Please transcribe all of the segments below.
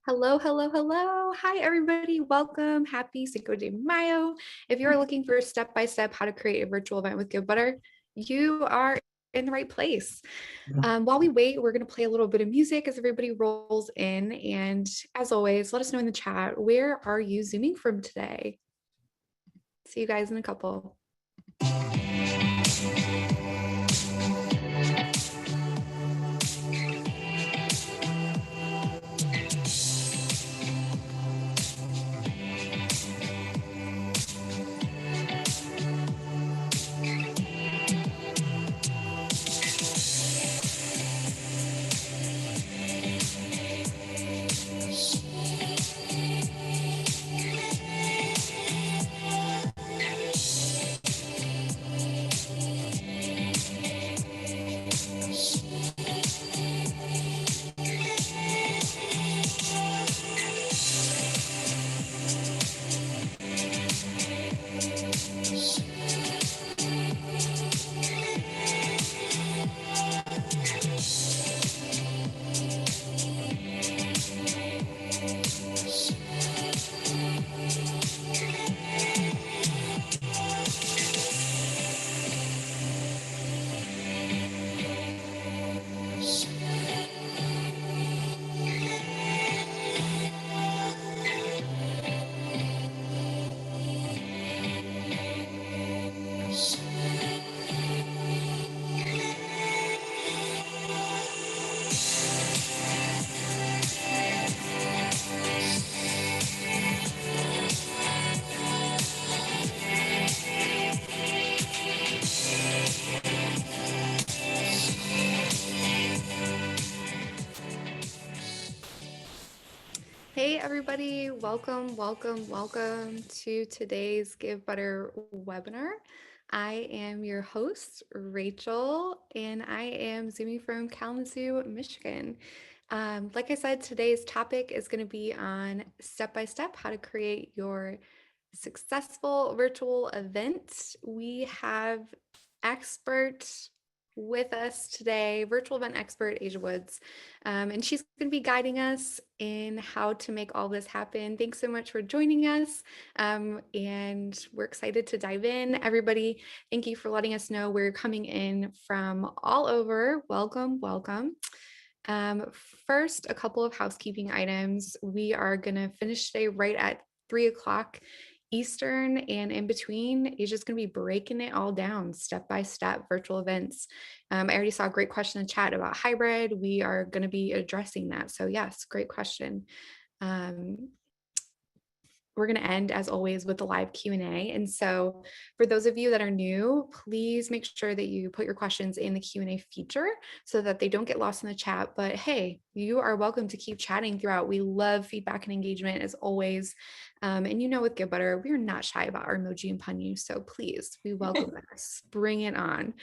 Hello, hello, hello. Hi, everybody. Welcome. Happy Cinco de Mayo. If you're looking for a step-by-step how to create a virtual event with Givebutter, you are in the right place. While we wait, we're going to play a little bit of music as everybody rolls in. And as always, let us know in the chat, where are you Zooming from today? See you guys in a couple. Hey everybody, welcome to today's Givebutter webinar. I am your host, Rachel, and I am Zooming from Kalamazoo, Michigan. Like I said, today's topic is going to be on step-by-step how to create your successful virtual event. We have expert with us today, virtual event expert Aysia Woods, and she's going to be guiding us in how to make all this happen. Thanks so much for joining us, and we're excited to dive in. Everybody, thank you for letting us know where you're coming in from all over. Welcome, welcome. First, a couple of housekeeping items. We are going to finish today right at 3 o'clock Eastern, and in between, you're just going to be breaking it all down step by step virtual events. I already saw a great question in chat about hybrid. We are going to be addressing that. So yes, great question. We're going to end, as always, with the live Q&A. And so for those of you that are new, please make sure that you put your questions in the Q&A feature so that they don't get lost in the chat. But hey, you are welcome to keep chatting throughout. We love feedback and engagement as always. And you know, with Givebutter, we're not shy about our emoji and pun use. So please, we welcome this. Bring it on.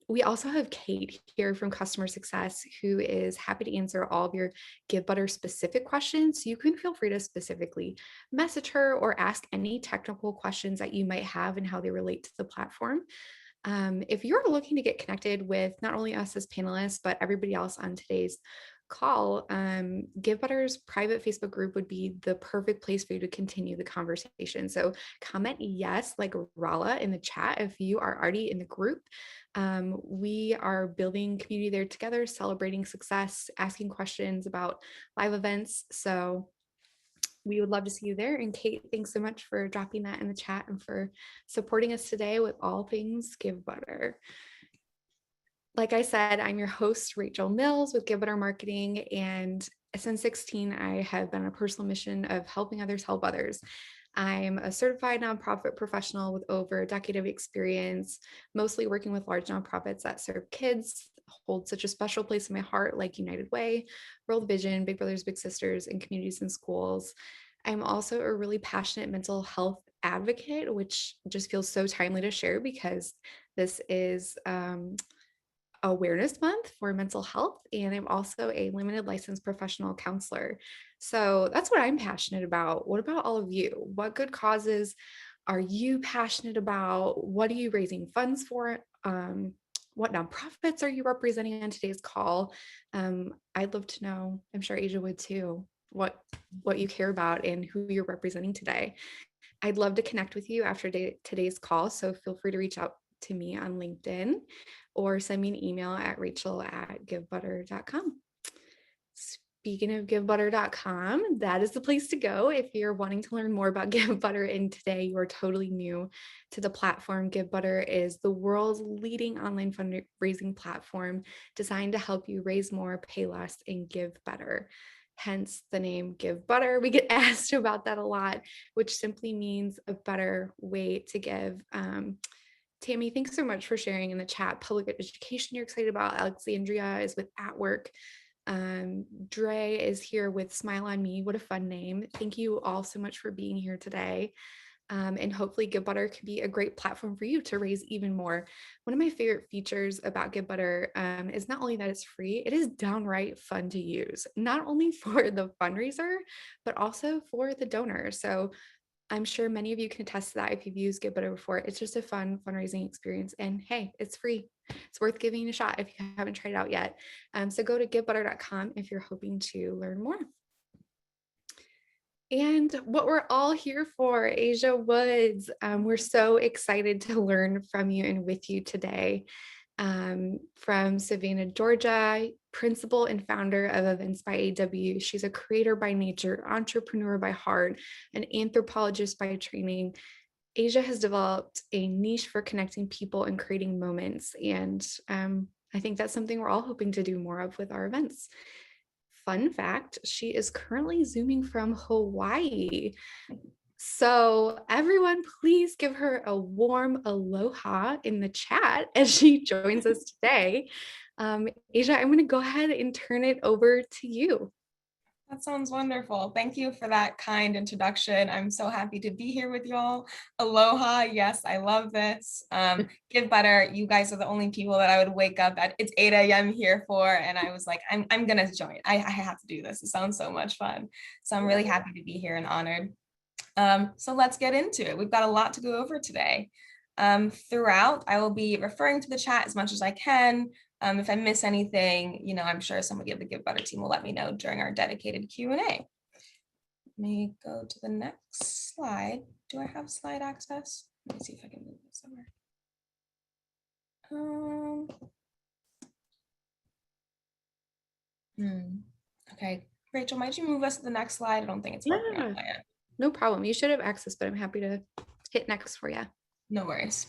We also have Kate here from Customer Success, who is happy to answer all of your Givebutter specific questions. So you can feel free to specifically message her or ask any technical questions that you might have and how they relate to the platform. If you're looking to get connected with not only us as panelists, but everybody else on today's call, Givebutter's private Facebook group would be the perfect place for you to continue the conversation. So comment yes, like Rala in the chat if you are already in the group. We are building community there together, celebrating success, asking questions about live events. So we would love to see you there. And Kate, thanks so much for dropping that in the chat and for supporting us today with all things Givebutter. Like I said, I'm your host, Rachel Mills with Givebutter Marketing. And since 16, I have been on a personal mission of helping others help others. I'm a certified nonprofit professional with over a decade of experience, mostly working with large nonprofits that serve kids, hold such a special place in my heart, like United Way, World Vision, Big Brothers Big Sisters, and communities and schools. I'm also a really passionate mental health advocate, which just feels so timely to share because this is Awareness Month for mental health, and I'm also a limited licensed professional counselor. So that's what I'm passionate about. What about all of you? What good causes are you passionate about? What are you raising funds for? what nonprofits are you representing on today's call? I'd love to know, I'm sure Aysia would too, what you care about and who you're representing today. I'd love to connect with you after today's call. So feel free to reach out to me on LinkedIn or send me an email at rachel@givebutter.com. Speaking of givebutter.com, that is the place to go if you're wanting to learn more about Givebutter. And today you are totally new to the platform. Givebutter is the world's leading online fundraising platform designed to help you raise more, pay less, and give better. Hence the name Givebutter. We get asked about that a lot, which simply means a better way to give. Tammy, thanks so much for sharing in the chat. Public education you're excited about. Alexandria is with At Work. Dre is here with Smile on Me. What a fun name. Thank you all so much for being here today. And hopefully Givebutter can be a great platform for you to raise even more. One of my favorite features about Givebutter is not only that it's free, it is downright fun to use, not only for the fundraiser, but also for the donor. So I'm sure many of you can attest to that if you've used Givebutter before. It's just a fun fundraising experience. And hey, it's free. It's worth giving it a shot if you haven't tried it out yet. So go to givebutter.com if you're hoping to learn more. And what we're all here for, Aysia Woods. We're so excited to learn from you and with you today. From Savannah, Georgia, principal and founder of Events by AW. She's a creator by nature, entrepreneur by heart, an anthropologist by training. Aysia has developed a niche for connecting people and creating moments. And I think that's something we're all hoping to do more of with our events. Fun fact, she is currently Zooming from Hawaii. So everyone, please give her a warm aloha in the chat as she joins us today. Aysia, I'm going to go ahead and turn it over to you. That sounds wonderful. Thank you for that kind introduction. I'm so happy to be here with y'all. Aloha. Yes, I love this. Givebutter, you guys are the only people that I would wake up at, it's 8 a.m. here for. And I was like, I'm going to join. I have to do this. It sounds so much fun. So I'm really happy to be here and honored. So let's get into it. We've got a lot to go over today. Throughout, I will be referring to the chat as much as I can. If I miss anything, I'm sure somebody of the Givebutter team will let me know during our dedicated Q&A. Let me go to the next slide. Do I have slide access? Let me see if I can move this somewhere. Okay, Rachel, might you move us to the next slide? I don't think it's working on my end. No problem. You should have access, but I'm happy to hit next for you. No worries.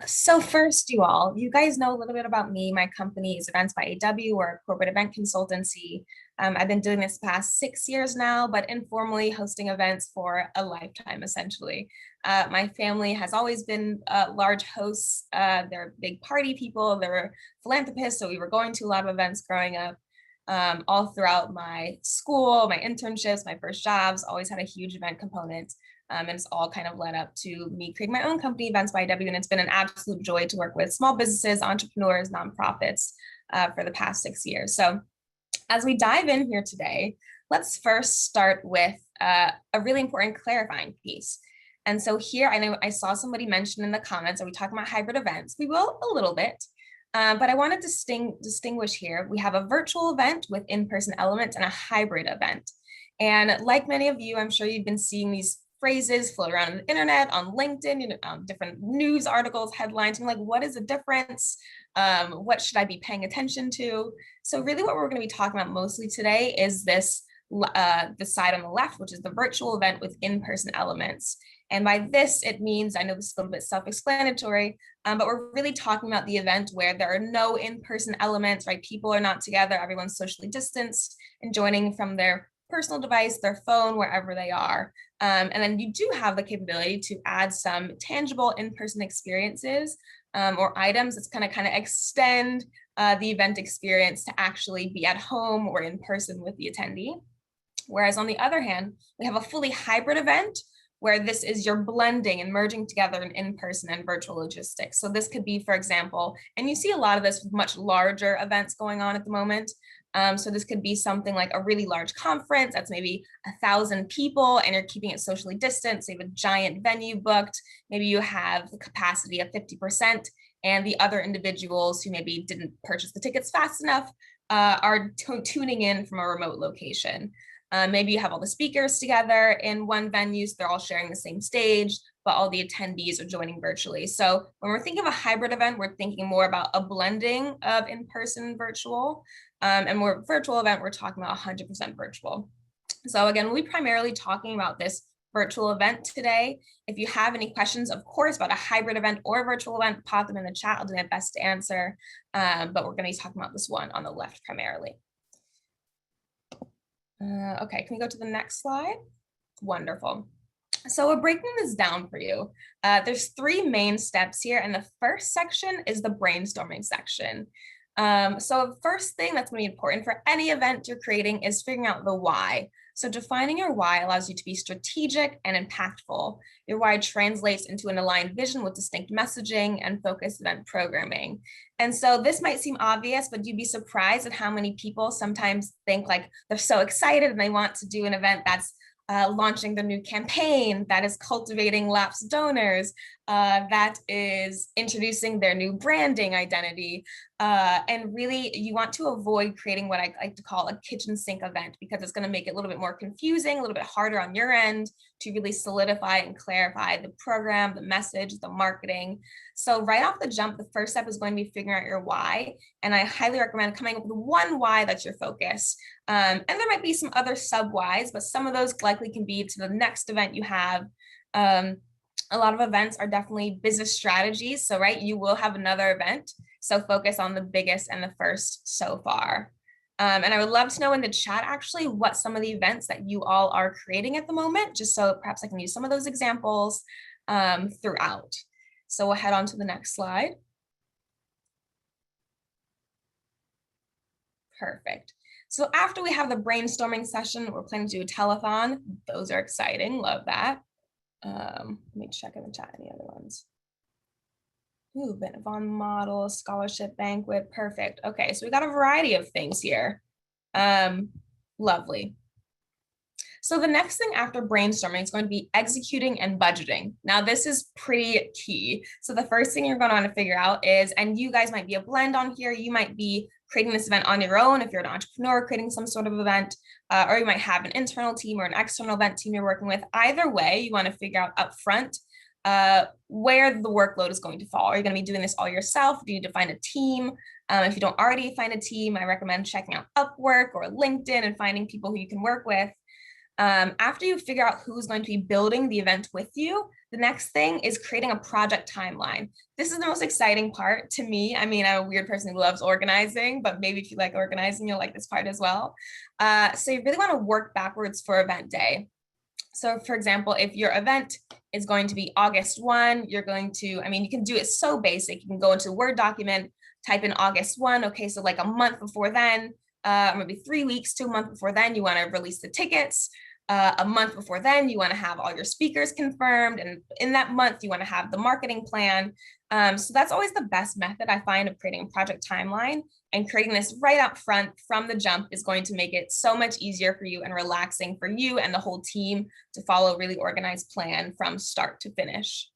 So first, you guys know a little bit about me. My company is Events by AW. We're a corporate event consultancy. I've been doing this past 6 years now, but informally hosting events for a lifetime, essentially. My family has always been large hosts. They're big party people. They're philanthropists, so we were going to a lot of events growing up. All throughout my school, my internships, my first jobs, always had a huge event component. And it's all kind of led up to me creating my own company, Events by W. And it's been an absolute joy to work with small businesses, entrepreneurs, nonprofits for the past 6 years. So as we dive in here today, let's first start with a really important clarifying piece. And so here, I know I saw somebody mention in the comments, are we talking about hybrid events? We will a little bit. But I want to distinguish here. We have a virtual event with in-person elements and a hybrid event. And like many of you, I'm sure you've been seeing these phrases float around on the internet, on LinkedIn, different news articles, headlines. I'm like, what is the difference? What should I be paying attention to? So really what we're going to be talking about mostly today is this, the side on the left, which is the virtual event with in-person elements. And by this, it means, I know this is a little bit self-explanatory, but we're really talking about the event where there are no in-person elements, right? People are not together, everyone's socially distanced and joining from their personal device, their phone, wherever they are. And then you do have the capability to add some tangible in-person experiences or items that's kind of extend the event experience to actually be at home or in person with the attendee. Whereas on the other hand, we have a fully hybrid event where this is you're blending and merging together an in-person and virtual logistics. So this could be, for example, and you see a lot of this with much larger events going on at the moment. So this could be something like a really large conference that's maybe 1,000 people and you're keeping it socially distant. So you have a giant venue booked. Maybe you have the capacity of 50% and the other individuals who maybe didn't purchase the tickets fast enough are tuning in from a remote location. Maybe you have all the speakers together in one venue, so they're all sharing the same stage, but all the attendees are joining virtually. So when we're thinking of a hybrid event, we're thinking more about a blending of in-person and virtual. And more virtual event, we're talking about 100% virtual. So again, we'll be primarily talking about this virtual event today. If you have any questions, of course, about a hybrid event or a virtual event, pop them in the chat. I'll do my best to answer. But we're going to be talking about this one on the left primarily. Okay, can we go to the next slide? Wonderful. So we're breaking this down for you. There's 3 main steps here, and the first section is the brainstorming section. So the first thing that's going to be important for any event you're creating is figuring out the why. So defining your why allows you to be strategic and impactful. Your why translates into an aligned vision with distinct messaging and focused event programming. And so this might seem obvious, but you'd be surprised at how many people sometimes think like they're so excited and they want to do an event that's launching the new campaign, that is cultivating lapsed donors, that is introducing their new branding identity. And really, you want to avoid creating what I like to call a kitchen sink event, because it's going to make it a little bit more confusing, a little bit harder on your end to really solidify and clarify the program, the message, the marketing. So right off the jump, the first step is going to be figuring out your why. And I highly recommend coming up with one why that's your focus. And there might be some other sub whys, but some of those likely can be to the next event you have. A lot of events are definitely business strategies. So, right, you will have another event. So focus on the biggest and the first so far. And I would love to know in the chat actually what some of the events that you all are creating at the moment, just so perhaps I can use some of those examples throughout. So we'll head on to the next slide. Perfect. So after we have the brainstorming session, we're planning to do a telethon. Those are exciting, love that. Let me check in the chat any other ones. Ooh, Benavon model, scholarship banquet, perfect. Okay, so we got a variety of things here. Lovely. So the next thing after brainstorming is going to be executing and budgeting. Now this is pretty key. So the first thing you're going to want to figure out is, and you guys might be a blend on here, you might be creating this event on your own if you're an entrepreneur creating some sort of event, or you might have an internal team or an external event team you're working with. Either way, you want to figure out upfront where the workload is going to fall. Are you going to be doing this all yourself? Do you need to find a team? If you don't already find a team, I recommend checking out Upwork or LinkedIn and finding people who you can work with. After you figure out who's going to be building the event with you, the next thing is creating a project timeline. This is the most exciting part to me. I mean, I'm a weird person who loves organizing, but maybe if you like organizing, you'll like this part as well. So you really want to work backwards for event day. So for example, if your event is going to be August 1, you're going to, I mean, you can do it so basic. You can go into a Word document, type in August 1. Okay, so like a month before then, maybe 3 weeks to a month before then, you want to release the tickets. A month before then, you want to have all your speakers confirmed. And in that month, you want to have the marketing plan. So that's always the best method I find of creating a project timeline, and creating this right up front from the jump is going to make it so much easier for you and relaxing for you and the whole team to follow a really organized plan from start to finish.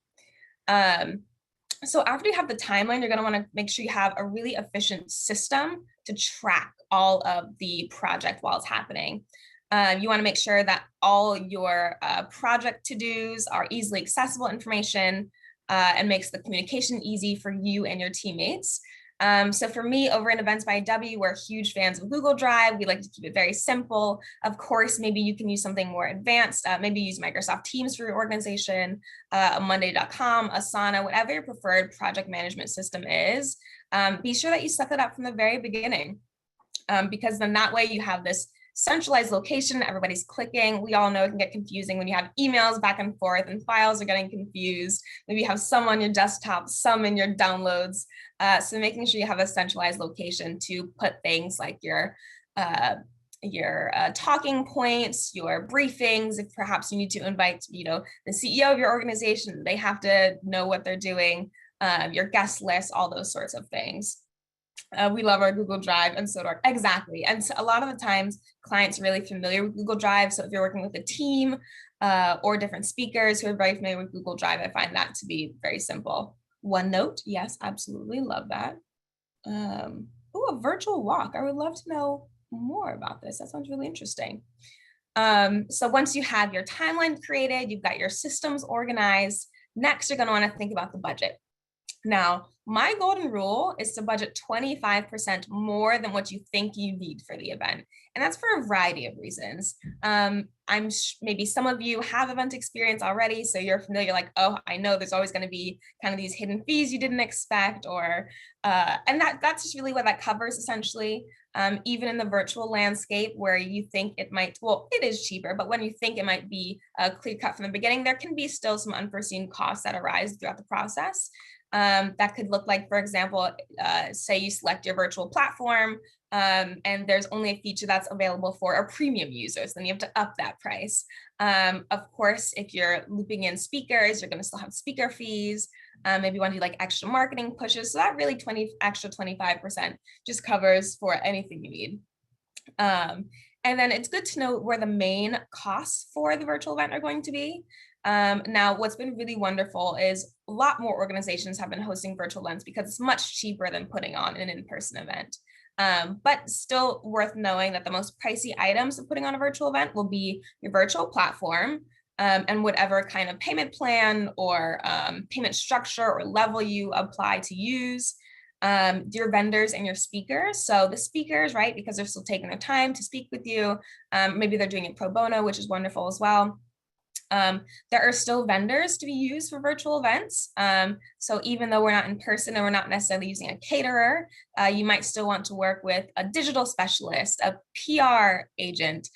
So after you have the timeline, you're going to want to make sure you have a really efficient system to track all of the project while it's happening. You want to make sure that all your project to-dos are easily accessible information and makes the communication easy for you and your teammates. So for me, over in Events by W, we're huge fans of Google Drive. We like to keep it very simple. Of course, maybe you can use something more advanced. Maybe use Microsoft Teams for your organization, Monday.com, Asana, whatever your preferred project management system is. Be sure that you set that up from the very beginning, because then that way you have this centralized location, everybody's clicking. We all know it can get confusing when you have emails back and forth and files are getting confused. Maybe you have some on your desktop, some in your downloads. So making sure you have a centralized location to put things like your talking points, your briefings. If perhaps you need to invite, the CEO of your organization, they have to know what they're doing, your guest list, all those sorts of things. We love our Google Drive, and so do our, exactly. And so a lot of the times clients are really familiar with Google Drive. So if you're working with a team or different speakers who are very familiar with Google Drive, I find that to be very simple. OneNote, yes, absolutely, love that. Oh, a virtual walk. I would love to know more about this. That sounds really interesting. So once you have your timeline created, you've got your systems organized, next you're going to want to think about the budget. Now, my golden rule is to budget 25% more than what you think you need for the event. And that's for a variety of reasons. Maybe some of you have event experience already, so you're familiar, like, oh, I know there's always going to be kind of these hidden fees you didn't expect, or and that's just really what that covers essentially. Even in the virtual landscape where you think it might, well, it is cheaper, but when you think it might be clear cut from the beginning, there can be still some unforeseen costs that arise throughout the process. That could look like, for example, say you select your virtual platform and there's only a feature that's available for a premium user, so then you have to up that price. Of course, if you're looping in speakers, you're going to still have speaker fees. Maybe you want to do like extra marketing pushes. So that really extra 25% just covers for anything you need. And then it's good to know where the main costs for the virtual event are going to be. Now, what's been really wonderful is a lot more organizations have been hosting virtual events because it's much cheaper than putting on an in-person event. But still worth knowing that the most pricey items of putting on a virtual event will be your virtual platform, and whatever kind of payment plan or payment structure or level you apply to use. Your vendors and your speakers. So the speakers, right, because they're still taking their time to speak with you. Maybe they're doing it pro bono, which is wonderful as well. There are still vendors to be used for virtual events. So even though we're not in person and we're not necessarily using a caterer, you might still want to work with a digital specialist, a PR agent,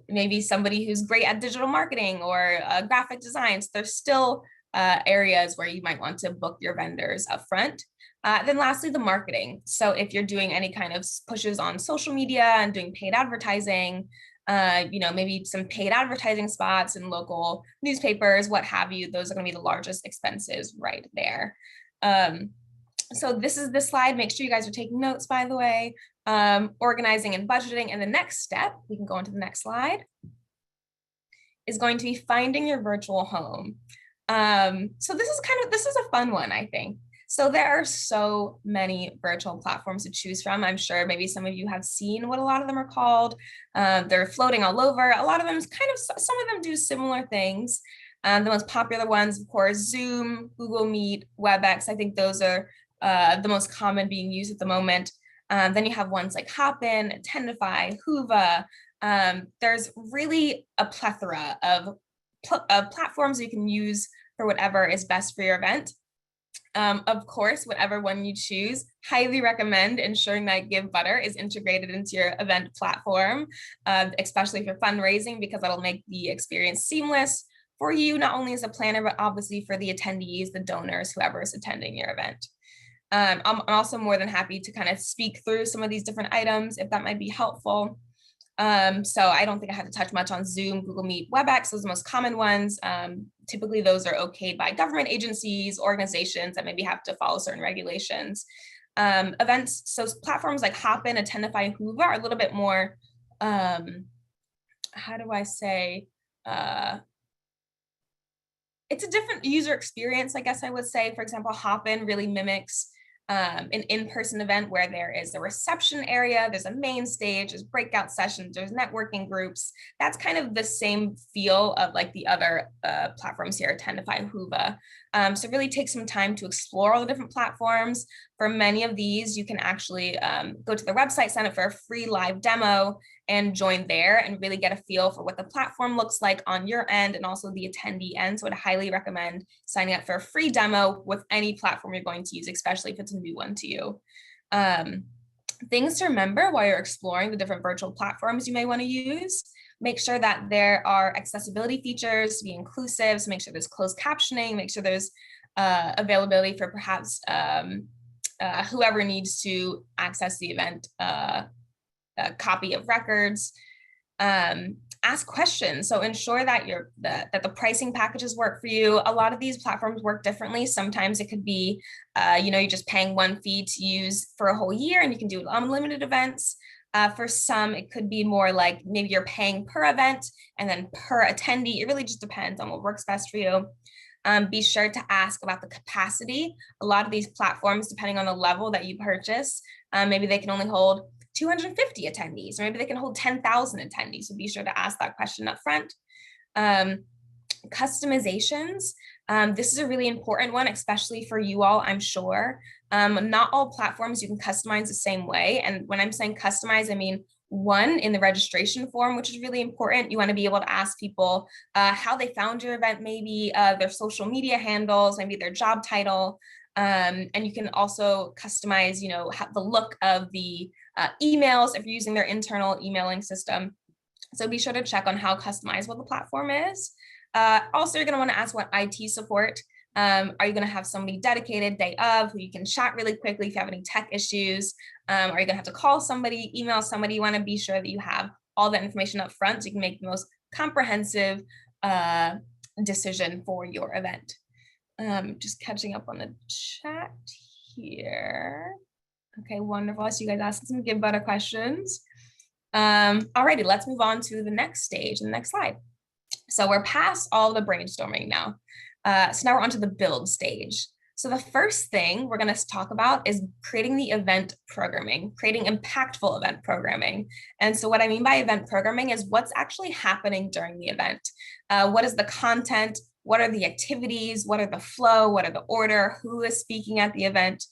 maybe somebody who's great at digital marketing or graphic design. So there's still areas where you might want to book your vendors up front. Then lastly, the marketing. So if you're doing any kind of pushes on social media and doing paid advertising, maybe some paid advertising spots in local newspapers, what have you, those are going to be the largest expenses right there. So this is the slide. Make sure you guys are taking notes, by the way. Organizing and budgeting. And the next step, we can go into the next slide, is going to be finding your virtual home. So this is a fun one, I think. So there are so many virtual platforms to choose from. I'm sure maybe some of you have seen what a lot of them are called. They're floating all over. A lot of them some of them do similar things. The most popular ones, of course, Zoom, Google Meet, WebEx. I think those are the most common being used at the moment. Then you have ones like Hopin, Attendify, Whova. There's really a plethora of platforms you can use for whatever is best for your event. Of course, whatever one you choose, highly recommend ensuring that Givebutter is integrated into your event platform, especially if you're fundraising, because that'll make the experience seamless for you, not only as a planner, but obviously for the attendees, the donors, whoever is attending your event. I'm also more than happy to kind of speak through some of these different items if that might be helpful. So I don't think I have to touch much on Zoom, Google Meet, WebEx, those are the most common ones. Typically those are okayed by government agencies, organizations that maybe have to follow certain regulations. Events, so platforms like Hopin, Attendify, Whova are a little bit more, how do I say, it's a different user experience, I guess I would say. For example, Hopin really mimics an in-person event where there is a reception area, there's a main stage, there's breakout sessions, there's networking groups. That's kind of the same feel of like the other platforms here, Attendify, Whova. So really take some time to explore all the different platforms. For many of these, you can actually go to their website, sign up for a free live demo and join there and really get a feel for what the platform looks like on your end and also the attendee end. So I'd highly recommend signing up for a free demo with any platform you're going to use, especially if it's a new one to you. Things to remember while you're exploring the different virtual platforms you may want to use. Make sure that there are accessibility features to be inclusive. So make sure there's closed captioning, make sure there's availability for perhaps whoever needs to access the event, a copy of records. Ask questions. So ensure that that the pricing packages work for you. A lot of these platforms work differently. Sometimes it could be, you're just paying one fee to use for a whole year and you can do unlimited events. For some, it could be more like maybe you're paying per event and then per attendee. It really just depends on what works best for you. Be sure to ask about the capacity. A lot of these platforms, depending on the level that you purchase, maybe they can only hold 250 attendees, or maybe they can hold 10,000 attendees. So be sure to ask that question up front. Customizations. This is a really important one, especially for you all, I'm sure. Not all platforms you can customize the same way. And when I'm saying customize, I mean, one, in the registration form, which is really important. You want to be able to ask people how they found your event, maybe their social media handles, maybe their job title. And you can also customize, the look of the emails if you're using their internal emailing system. So be sure to check on how customizable the platform is. Also, you're going to want to ask what IT support. Are you going to have somebody dedicated day of who you can chat really quickly if you have any tech issues? Are you going to have to call somebody, email somebody? You want to be sure that you have all that information up front so you can make the most comprehensive decision for your event. Just catching up on the chat here. Okay, wonderful. I see you guys asking some Givebutter questions. Alrighty, let's move on to the next stage, the next slide. So we're past all the brainstorming now. So now we're on to the build stage. So the first thing we're going to talk about is creating the event programming, creating impactful event programming. And so what I mean by event programming is what's actually happening during the event. What is the content? What are the activities? What are the flow? What are the order? Who is speaking at the event?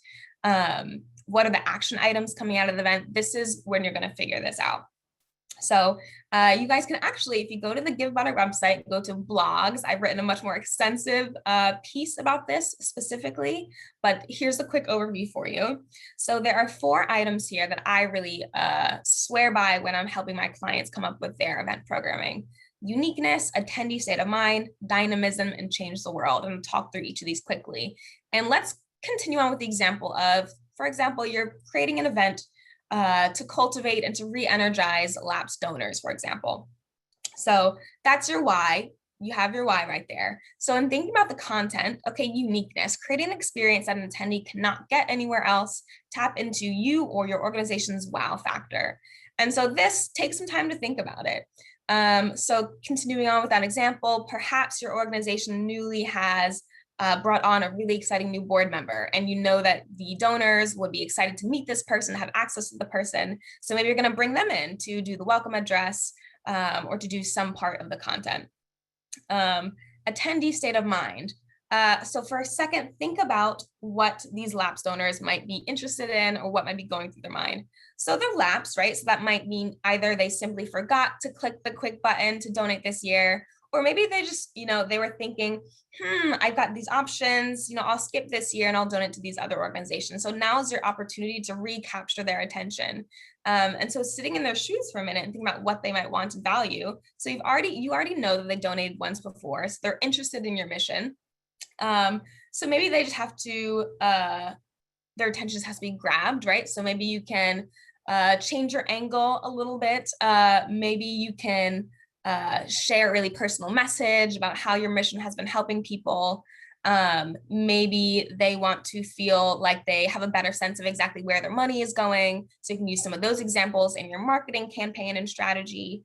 What are the action items coming out of the event? This is when you're going to figure this out. So you guys can actually, if you go to the Givebutter website, go to blogs. I've written a much more extensive piece about this specifically, but here's a quick overview for you. So there are 4 items here that I really swear by when I'm helping my clients come up with their event programming: uniqueness, attendee state of mind, dynamism, and change the world. I'm going to talk through each of these quickly. And let's continue on with the example of, for example, you're creating an event to cultivate and to re-energize lapsed donors, for example. So that's your why. You have your why right there. So in thinking about the content, okay, uniqueness, creating an experience that an attendee cannot get anywhere else, tap into you or your organization's wow factor. And so this takes some time to think about it. So continuing on with that example, perhaps your organization newly has brought on a really exciting new board member, and you know that the donors would be excited to meet this person, have access to the person. So maybe you're going to bring them in to do the welcome address or to do some part of the content. Attendee state of mind. So for a second, think about what these lapsed donors might be interested in or what might be going through their mind. So they're lapsed, right? So that might mean either they simply forgot to click the quick button to donate this year, or maybe they just, they were thinking, I've got these options, I'll skip this year and I'll donate to these other organizations. So now is your opportunity to recapture their attention. And so sitting in their shoes for a minute and thinking about what they might want to value. So you already know that they donated once before, so they're interested in your mission. So maybe they just have to, their attention just has to be grabbed, right? So maybe you can change your angle a little bit. Maybe you can share a really personal message about how your mission has been helping people. Maybe they want to feel like they have a better sense of exactly where their money is going. So you can use some of those examples in your marketing campaign and strategy.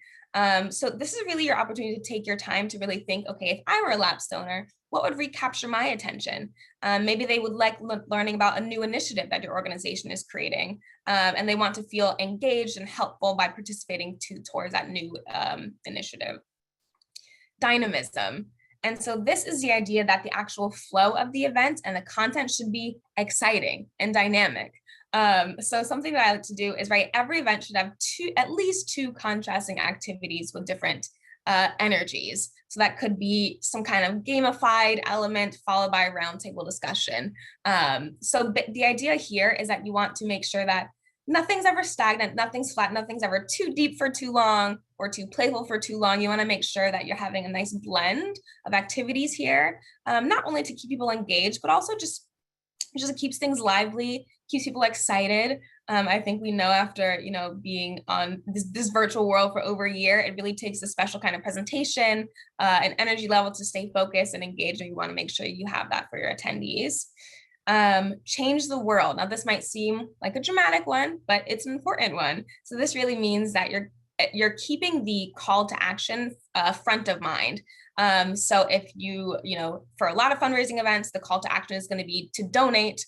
So this is really your opportunity to take your time to really think, okay, if I were a lapsed donor, what would recapture my attention? Maybe they would like learning about a new initiative that your organization is creating, and they want to feel engaged and helpful by participating towards that new initiative. Dynamism. And so this is the idea that the actual flow of the event and the content should be exciting and dynamic. So something that I like to do is, right, every event should have at least two contrasting activities with different energies. So that could be some kind of gamified element followed by a roundtable discussion. So the idea here is that you want to make sure that nothing's ever stagnant, nothing's flat, nothing's ever too deep for too long or too playful for too long. You want to make sure that you're having a nice blend of activities here, not only to keep people engaged, but also just keeps things lively, keeps people excited. I think we know after, being on this virtual world for over a year, it really takes a special kind of presentation, and energy level to stay focused and engaged. And you want to make sure you have that for your attendees. Change the world. Now, this might seem like a dramatic one, but it's an important one. So this really means that you're you're keeping the call to action front of mind. So if for a lot of fundraising events, the call to action is going to be to donate,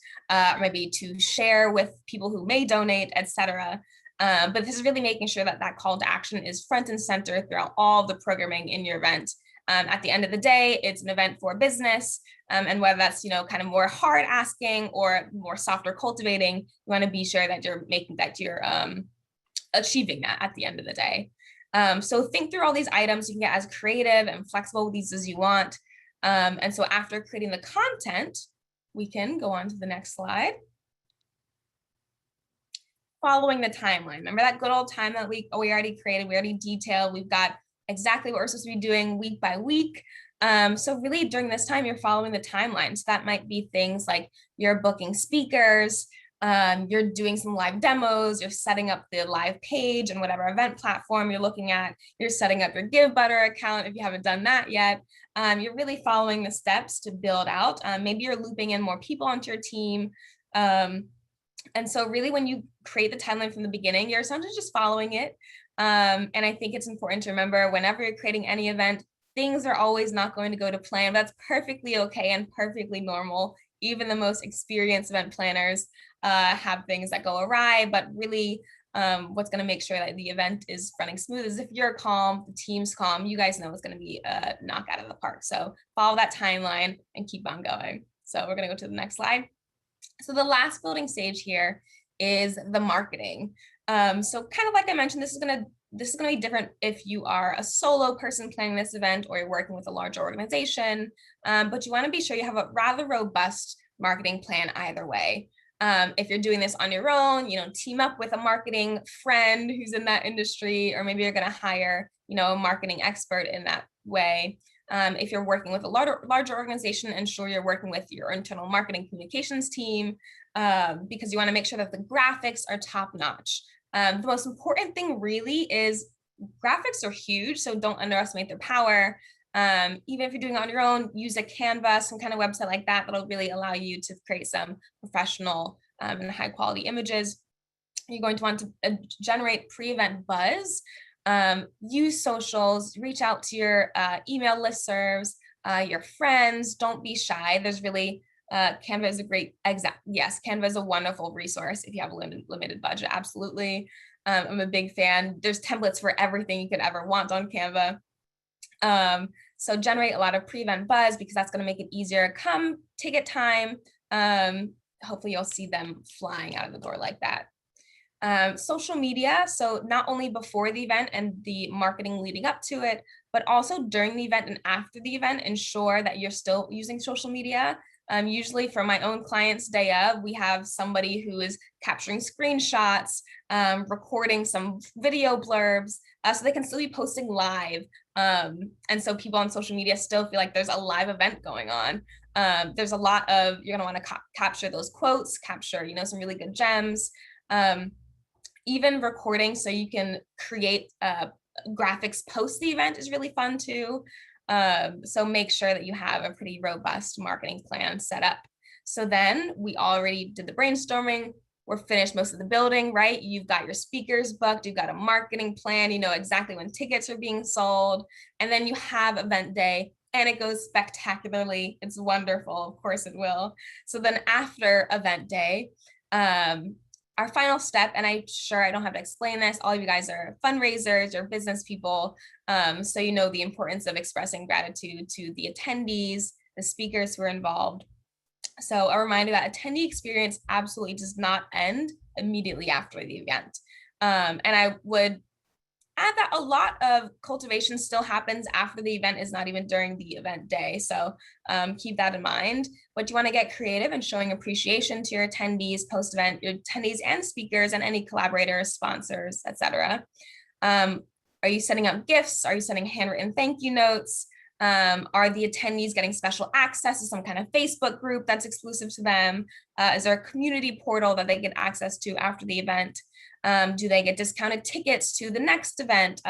maybe to share with people who may donate, etc. But this is really making sure that that call to action is front and center throughout all the programming in your event. At the end of the day, it's an event for business, and whether that's kind of more hard asking or more softer cultivating, you want to be sure that you're achieving that at the end of the day. So think through all these items. You can get as creative and flexible with these as you want. And so after creating the content, we can go on to the next slide. Following the timeline. Remember that good old time that we already created, we already detailed, we've got exactly what we're supposed to be doing week by week. So really during this time, you're following the timeline. So that might be things like you're booking speakers, you're doing some live demos, you're setting up the live page and whatever event platform you're looking at, you're setting up your Givebutter account if you haven't done that yet. You're really following the steps to build out. Maybe you're looping in more people onto your team. And so really when you create the timeline from the beginning, you're essentially just following it. And I think it's important to remember whenever you're creating any event, things are always not going to go to plan. That's perfectly okay and perfectly normal. Even the most experienced event planners have things that go awry, but really what's going to make sure that the event is running smooth is if you're calm, the team's calm, you guys know it's going to be a knockout of the park. So follow that timeline and keep on going. So we're going to go to the next slide. So the last building stage here is the marketing. So kind of like I mentioned, this is going to be different if you are a solo person planning this event or you're working with a larger organization, but you want to be sure you have a rather robust marketing plan either way. If you're doing this on your own, team up with a marketing friend who's in that industry, or maybe you're going to hire, a marketing expert in that way. If you're working with a larger organization, ensure you're working with your internal marketing communications team, because you want to make sure that the graphics are top notch. The most important thing really is graphics are huge, so don't underestimate their power. Even if you're doing it on your own, use a Canva, some kind of website like that, that'll really allow you to create some professional and high quality images. You're going to want to generate pre-event buzz. Use socials, reach out to your email listservs, your friends, don't be shy. There's really, Canva is a great, yes, Canva is a wonderful resource if you have a limited budget, absolutely. I'm a big fan. There's templates for everything you could ever want on Canva. So generate a lot of pre-event buzz because that's going to make it easier. Come ticket time. Hopefully you'll see them flying out of the door like that. Social media, so not only before the event and the marketing leading up to it, but also during the event and after the event, ensure that you're still using social media. Usually for my own clients day of, we have somebody who is capturing screenshots, recording some video blurbs, so they can still be posting live. And so people on social media still feel like there's a live event going on. There's a lot of, you're gonna wanna capture those quotes, capture, some really good gems. Even recording so you can create graphics post the event is really fun too. So make sure that you have a pretty robust marketing plan set up. So then we already did the brainstorming. We're finished most of the building, right? You've got your speakers booked, you've got a marketing plan, you know exactly when tickets are being sold, and then you have event day and it goes spectacularly. It's wonderful, of course it will. So then after event day, our final step, and I'm sure I don't have to explain this, all of you guys are fundraisers, you're business people, so you know the importance of expressing gratitude to the attendees, the speakers who are involved. So a reminder that attendee experience absolutely does not end immediately after the event. And I would add that a lot of cultivation still happens after the event is not even during the event day. So keep that in mind. But you want to get creative and showing appreciation to your attendees post-event, your attendees and speakers and any collaborators, sponsors, etc. Are you setting up gifts? Are you sending handwritten thank you notes? Are the attendees getting special access to some kind of Facebook group that's exclusive to them? Is there a community portal that they get access to after the event? Do they get discounted tickets to the next event?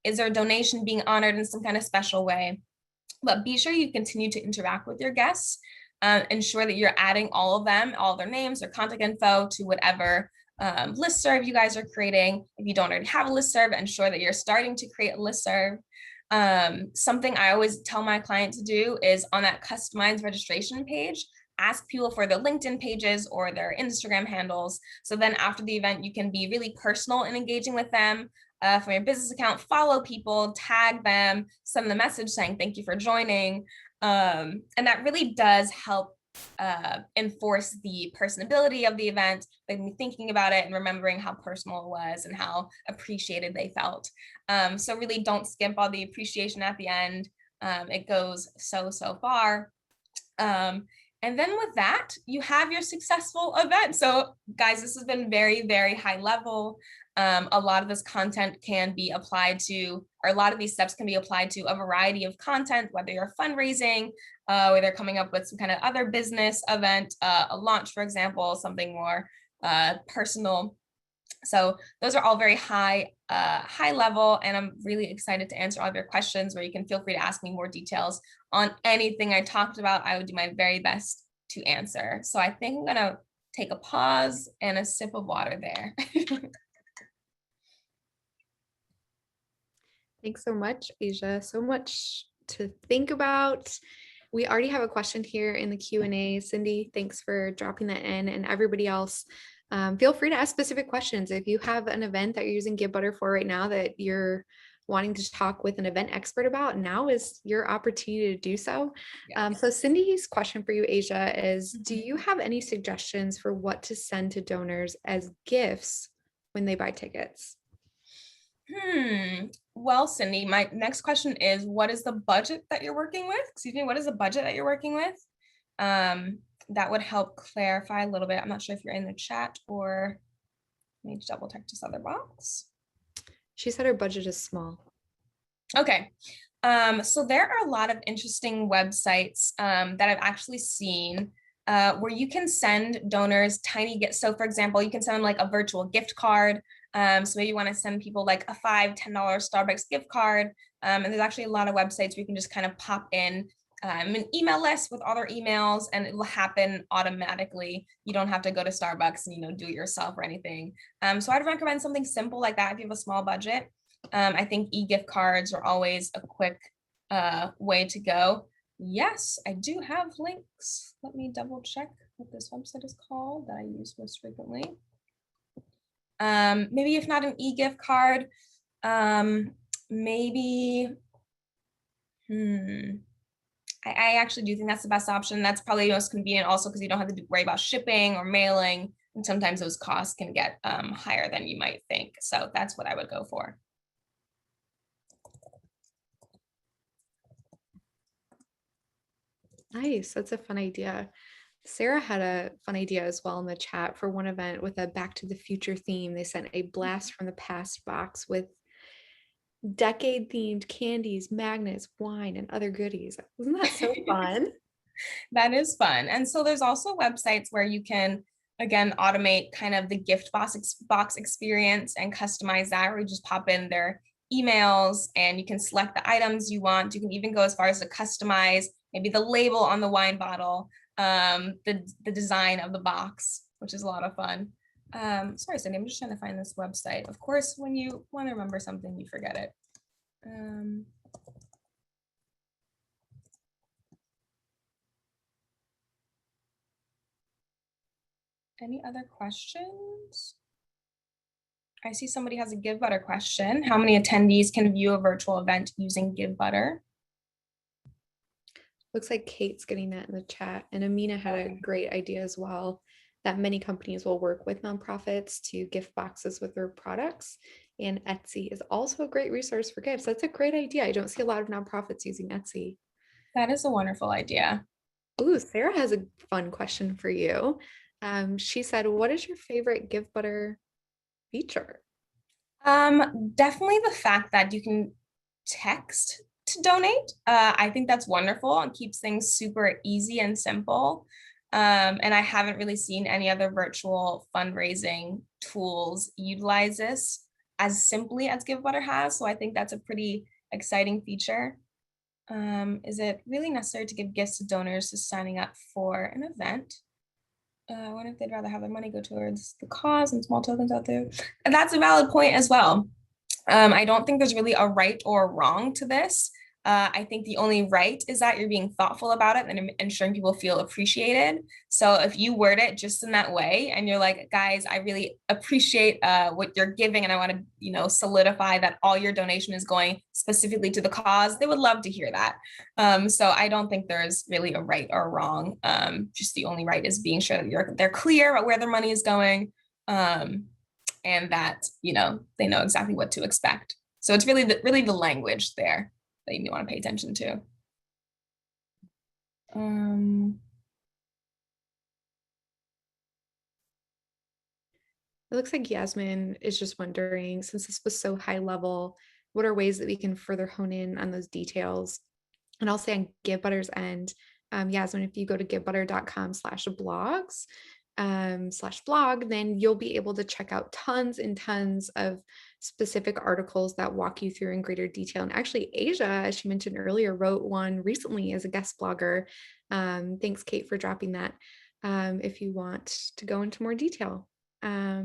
Is there a donation being honored in some kind of special way? But be sure you continue to interact with your guests. Ensure that you're adding all of them, all their names, their contact info to whatever listserv you guys are creating. If you don't already have a listserv, ensure that you're starting to create a listserv. Something I always tell my client to do is on that customized registration page, ask people for their LinkedIn pages or their Instagram handles. So then after the event, you can be really personal in engaging with them. From your business account, follow people, tag them, send them a message saying thank you for joining. And that really does help enforce the personability of the event, like me thinking about it and remembering how personal it was and how appreciated they felt. So really don't skimp all the appreciation at the end. It goes so far. And then with that, you have your successful event. So guys, this has been very high level. A lot of this content can be applied to, or a lot of these steps can be applied to a variety of content, whether you're fundraising, whether they're coming up with some kind of other business event, a launch, for example, something more personal. So those are all very high level, and I'm really excited to answer all of your questions, where you can feel free to ask me more details on anything I talked about. I would do my very best to answer. So I think I'm gonna take a pause and a sip of water there. Thanks so much, Aysia. So much to think about. We already have a question here in the Q&A. Cindy, thanks for dropping that in, and everybody else. Feel free to ask specific questions. If you have an event that you're using Givebutter for right now that you're wanting to talk with an event expert about, now is your opportunity to do so. So Cindy's question for you, Aysia, is do you have any suggestions for what to send to donors as gifts when they buy tickets? Well, Cindy, my next question is, what is the budget that you're working with? Excuse me, what is the budget that you're working with? That would help clarify a little bit. I'm not sure if you're in the chat, or let me double check this other box. She said her budget is small. Okay. So there are a lot of interesting websites that I've actually seen where you can send donors tiny gifts. So for example, you can send them like a virtual gift card. So maybe you want to send people like a $5, $10 Starbucks gift card. And there's actually a lot of websites where you can just kind of pop in an email list with all their emails, and it will happen automatically. You don't have to go to Starbucks and do it yourself or anything. So I'd recommend something simple like that if you have a small budget. I think e-gift cards are always a quick way to go. Yes, I do have links. Let me double check what this website is called that I use most frequently. Maybe if not an e-gift card, maybe, I actually do think that's the best option. That's probably most convenient also because you don't have to worry about shipping or mailing. And sometimes those costs can get higher than you might think. So that's what I would go for. Nice. That's a fun idea. Sarah had a fun idea as well in the chat for one event with a Back to the Future theme. They sent a blast from the past box with decade themed candies, magnets, wine, and other goodies. Isn't that so fun? That is fun. And so there's also websites where you can, again, automate kind of the gift box experience and customize that, where you just pop in their emails and you can select the items you want. You can even go as far as to customize maybe the label on the wine bottle, the design of the box, which is a lot of fun. Sorry, Cindy, I'm just trying to find this website. Of course, when you want to remember something, you forget it. Any other questions? I see somebody has a Givebutter question. How many attendees can view a virtual event using Givebutter? Looks like Kate's getting that in the chat. And Amina had a great idea as well, that many companies will work with nonprofits to gift boxes with their products. And Etsy is also a great resource for gifts. That's a great idea. I don't see a lot of nonprofits using Etsy. That is a wonderful idea. Ooh, Sarah has a fun question for you. She said, what is your favorite Givebutter feature? Definitely the fact that you can text to donate. I think that's wonderful and keeps things super easy and simple. And I haven't really seen any other virtual fundraising tools utilize this as simply as Givebutter has. So I think that's a pretty exciting feature. Is it really necessary to give gifts to donors to signing up for an event? I wonder if they'd rather have their money go towards the cause and small tokens out there. And that's a valid point as well. I don't think there's really a right or wrong to this. I think the only right is that you're being thoughtful about it and ensuring people feel appreciated. So if you word it just in that way and you're like, guys, I really appreciate what you're giving and I want to, solidify that all your donation is going specifically to the cause, they would love to hear that. So I don't think there's really a right or wrong. Just the only right is being sure that they're clear about where their money is going. And that, they know exactly what to expect. So it's really the language there that you want to pay attention to. It looks like Yasmin is just wondering, since this was so high level, what are ways that we can further hone in on those details? And I'll say on Givebutter's end, Yasmin, if you go to givebutter.com/blogs, /blog, then you'll be able to check out tons and tons of specific articles that walk you through in greater detail. And actually, Asia, as she mentioned earlier, wrote one recently as a guest blogger. Thanks, Kate, for dropping that. If you want to go into more detail. A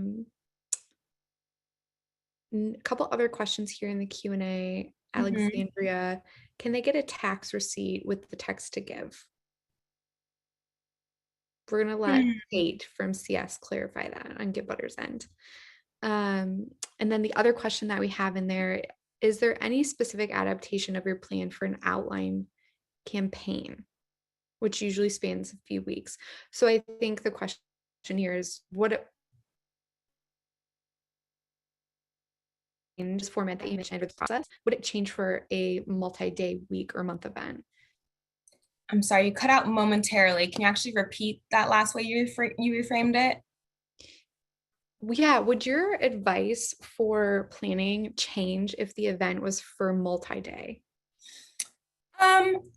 couple other questions here in the Q&A. Alexandria, can they get a tax receipt with the text to give? We're going to let Kate from CS clarify that on Givebutters end. And then the other question that we have in there, is there any specific adaptation of your plan for an outline campaign, which usually spans a few weeks? So I think the question here is, what format that you mentioned for the process, would it change for a multi-day, week, or month event? I'm sorry, you cut out momentarily. Can you actually repeat that last way you reframed it? Yeah, would your advice for planning change if the event was for multi-day?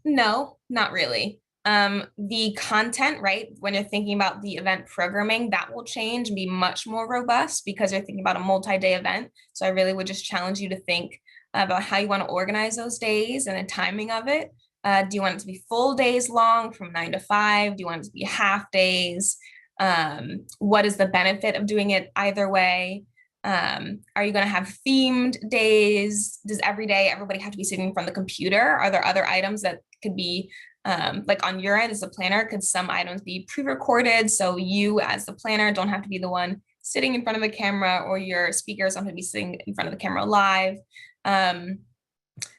No, not really. The content, right? When you're thinking about the event programming, that will change and be much more robust because you're thinking about a multi-day event. So I really would just challenge you to think about how you want to organize those days and the timing of it. Do you want it to be full days long from 9 to 5? Do you want it to be half days? What is the benefit of doing it either way? Are you going to have themed days? Does every day everybody have to be sitting in front of the computer? Are there other items that could be like on your end as a planner? Could some items be pre-recorded so you as the planner don't have to be the one sitting in front of the camera, or your speakers don't have to be sitting in front of the camera live?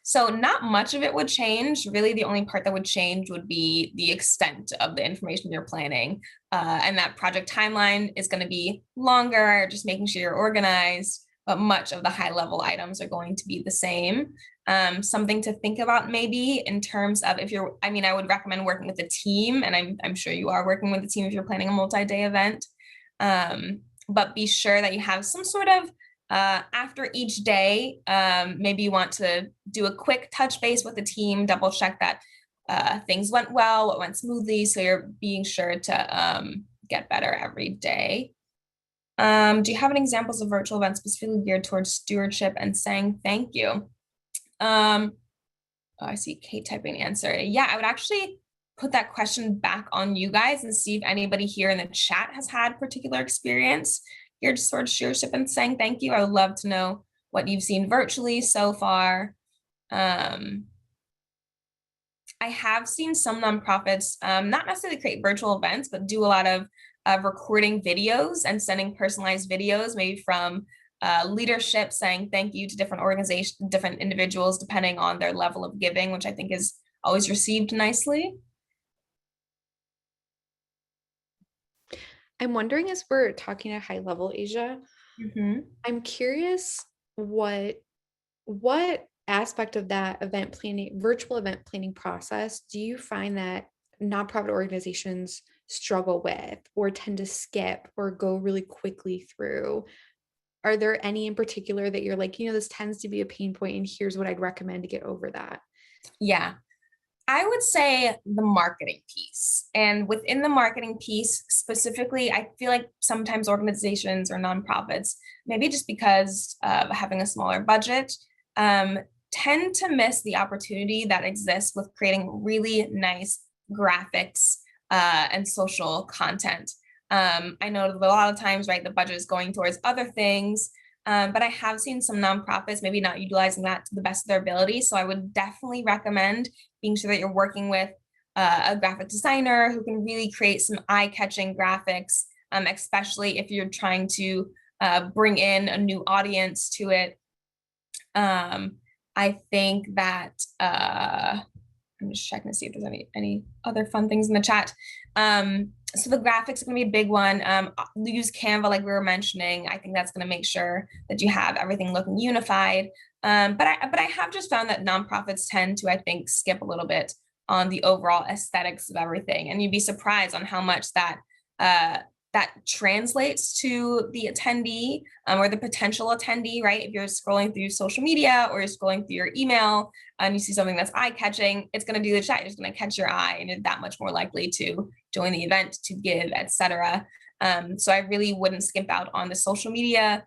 So not much of it would change. Really, the only part that would change would be the extent of the information you're planning. And that project timeline is going to be longer, just making sure you're organized, but much of the high level items are going to be the same. Something to think about maybe in terms of I would recommend working with a team, and I'm sure you are working with a team if you're planning a multi-day event. But be sure that you have some sort of after each day, maybe you want to do a quick touch base with the team, double check that things went well, what went smoothly, so you're being sure to get better every day. Do you have any examples of virtual events specifically geared towards stewardship and saying thank you? Oh, I see Kate typing answer. Yeah, I would actually put that question back on you guys and see if anybody here in the chat has had particular experience geared towards stewardship and saying thank you. I would love to know what you've seen virtually so far. I have seen some nonprofits not necessarily create virtual events, but do a lot of recording videos and sending personalized videos, maybe from leadership saying thank you to different organizations, different individuals, depending on their level of giving, which I think is always received nicely. I'm wondering, as we're talking at high level, Asia, I'm curious what aspect of that virtual event planning process do you find that nonprofit organizations struggle with or tend to skip or go really quickly through? Are there any in particular that you're like, this tends to be a pain point and here's what I'd recommend to get over that? Yeah, I would say the marketing piece. And within the marketing piece specifically, I feel like sometimes organizations or nonprofits, maybe just because of having a smaller budget, tend to miss the opportunity that exists with creating really nice graphics and social content. I know that a lot of times, right, the budget is going towards other things, but I have seen some nonprofits maybe not utilizing that to the best of their ability. So I would definitely recommend being sure that you're working with a graphic designer who can really create some eye-catching graphics, especially if you're trying to bring in a new audience to it. I think that I'm just checking to see if there's any other fun things in the chat. So the graphics are going to be a big one. Use Canva, like we were mentioning. I think that's going to make sure that you have everything looking unified. But I have just found that nonprofits tend to, I think, skip a little bit on the overall aesthetics of everything, and you'd be surprised on how much that that translates to the attendee, or the potential attendee, right? If you're scrolling through social media or you're scrolling through your email and you see something that's eye-catching, it's going to do the chat. It's going to catch your eye, and you're that much more likely to join the event, to give, etc. So I really wouldn't skimp out on the social media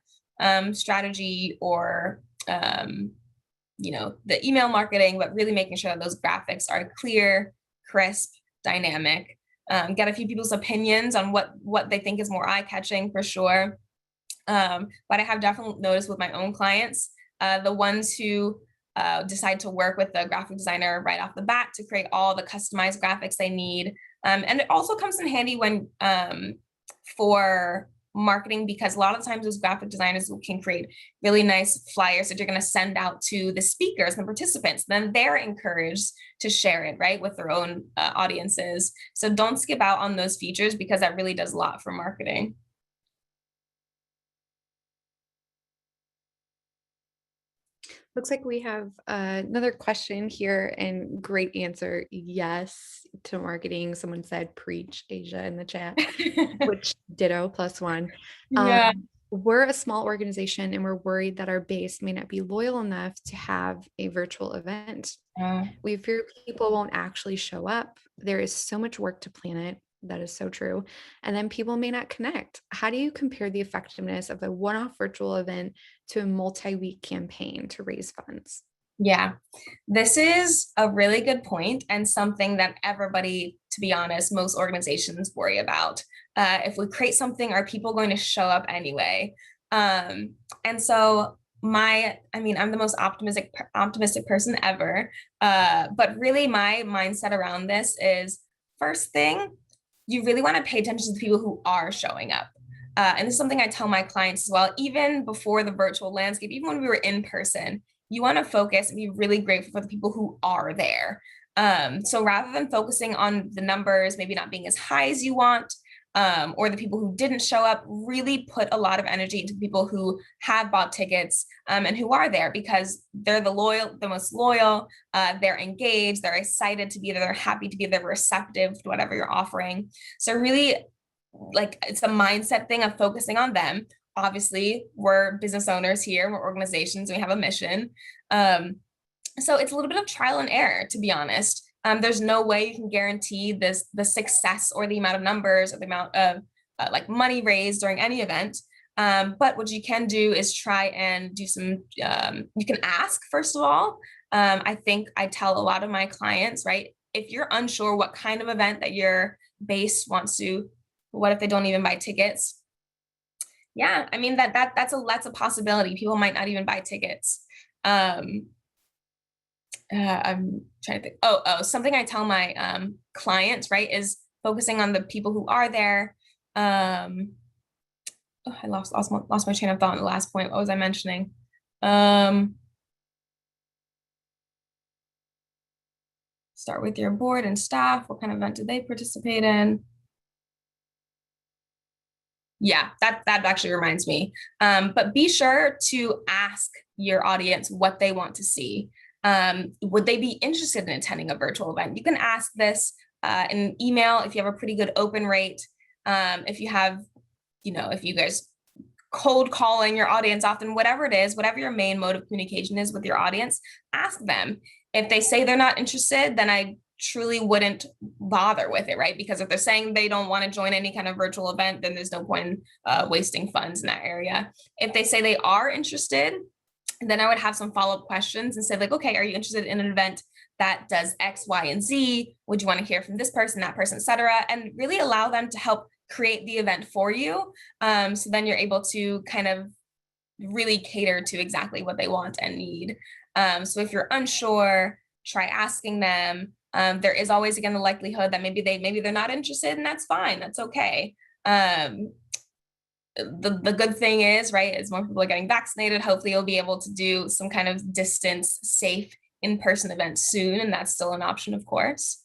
strategy or the email marketing, but really making sure that those graphics are clear, crisp, dynamic. Get a few people's opinions on what they think is more eye-catching for sure. But I have definitely noticed with my own clients, the ones who decide to work with the graphic designer right off the bat to create all the customized graphics they need. And it also comes in handy when for marketing, because a lot of times those graphic designers can create really nice flyers that you're going to send out to the speakers and the participants. Then they're encouraged to share it, right, with their own audiences. So don't skip out on those features, because that really does a lot for marketing. Looks like we have another question here, and great answer. Yes to marketing. Someone said preach, Asia, in the chat, which ditto +1. Yeah. We're a small organization and we're worried that our base may not be loyal enough to have a virtual event. We fear people won't actually show up. There is so much work to plan it. That is so true. And then people may not connect. How do you compare the effectiveness of a one-off virtual event to a multi-week campaign to raise funds? Yeah, this is a really good point, and something that everybody, to be honest, most organizations worry about. If we create something, are people going to show up anyway? And so I'm the most optimistic person ever. But really my mindset around this is, first thing, you really want to pay attention to the people who are showing up. And this is something I tell my clients as well, even before the virtual landscape, even when we were in person, you want to focus and be really grateful for the people who are there. So rather than focusing on the numbers maybe not being as high as you want, or the people who didn't show up, really put a lot of energy into people who have bought tickets and who are there, because they're the most loyal, they're engaged, they're excited to be there, they're happy to be there, receptive to whatever you're offering. So really, like, it's a mindset thing of focusing on them. Obviously, we're business owners here, we're organizations, we have a mission. So it's a little bit of trial and error, to be honest. There's no way you can guarantee the success or the amount of numbers or the amount of like money raised during any event. But what you can do is try and do some, you can ask, first of all. I think I tell a lot of my clients, right, if you're unsure what kind of event that your base wants to, what if they don't even buy tickets? Yeah, I mean, that's a possibility. People might not even buy tickets. I'm trying to think. Something I tell my clients, right, is focusing on the people who are there. I lost my train of thought in the last point. What was I mentioning? Start with your board and staff. What kind of event did they participate in? Yeah, that actually reminds me. But be sure to ask your audience what they want to see. Would they be interested in attending a virtual event? You can ask this in an email if you have a pretty good open rate. If you have, if you guys cold calling your audience often, whatever it is, whatever your main mode of communication is with your audience, ask them. If they say they're not interested, then I truly wouldn't bother with it, right? Because if they're saying they don't want to join any kind of virtual event, then there's no point in wasting funds in that area. If they say they are interested, then I would have some follow-up questions and say, like, okay, are you interested in an event that does X, Y, and Z? Would you want to hear from this person, that person, et cetera? And really allow them to help create the event for you. So then you're able to kind of really cater to exactly what they want and need. So if you're unsure, try asking them. There is always, again, the likelihood that maybe they're not interested, and that's fine. That's okay. The good thing is, right, as more people are getting vaccinated, hopefully you'll be able to do some kind of distance safe in-person event soon, and that's still an option, of course.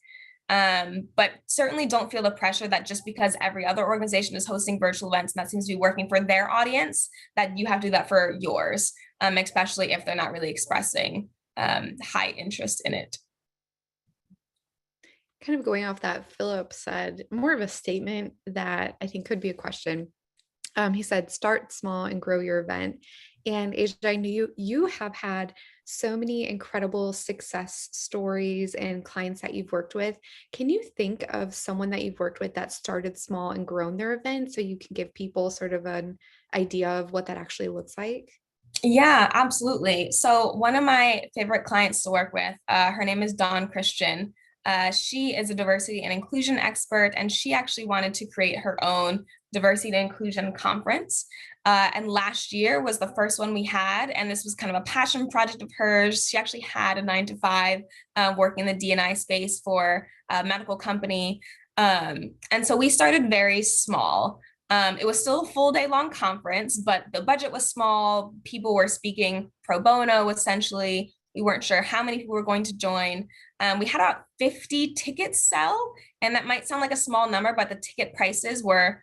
But certainly don't feel the pressure that just because every other organization is hosting virtual events and that seems to be working for their audience, that you have to do that for yours, especially if they're not really expressing high interest in it. Kind of going off that, Philip said more of a statement that I think could be a question. He said, start small and grow your event. And Asia, I knew you have had so many incredible success stories and clients that you've worked with. Can you think of someone that you've worked with that started small and grown their event so you can give people sort of an idea of what that actually looks like? Yeah, absolutely. So one of my favorite clients to work with, her name is Dawn Christian. She is a diversity and inclusion expert, and she actually wanted to create her own diversity and inclusion conference. And last year was the first one we had, and this was kind of a passion project of hers. She actually had a 9 to 5 working in the D&I space for a medical company. And so we started very small. It was still a full day long conference, but the budget was small. People were speaking pro bono, essentially. We weren't sure how many people were going to join. We had about 50 tickets sell, and that might sound like a small number, but the ticket prices were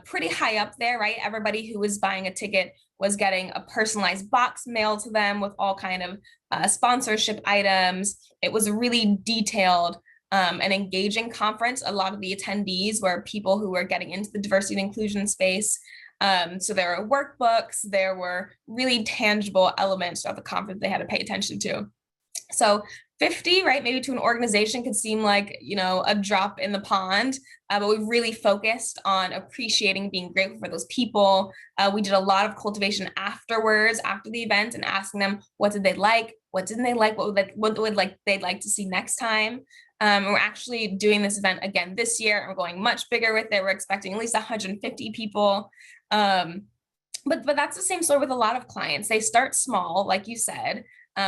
pretty high up there, right? Everybody who was buying a ticket was getting a personalized box mailed to them with all kind of sponsorship items. It was a really detailed an engaging conference. A lot of the attendees were people who were getting into the diversity and inclusion space. So there were workbooks, there were really tangible elements of the conference they had to pay attention to. So 50, right, maybe to an organization could seem like, a drop in the pond, but we really focused on appreciating, being grateful for those people. We did a lot of cultivation afterwards, after the event, and asking them, what did they like? What didn't they like? What they'd like to see next time? We're actually doing this event again this year, and we're going much bigger with it. We're expecting at least 150 people. But that's the same story with a lot of clients. They start small, like you said,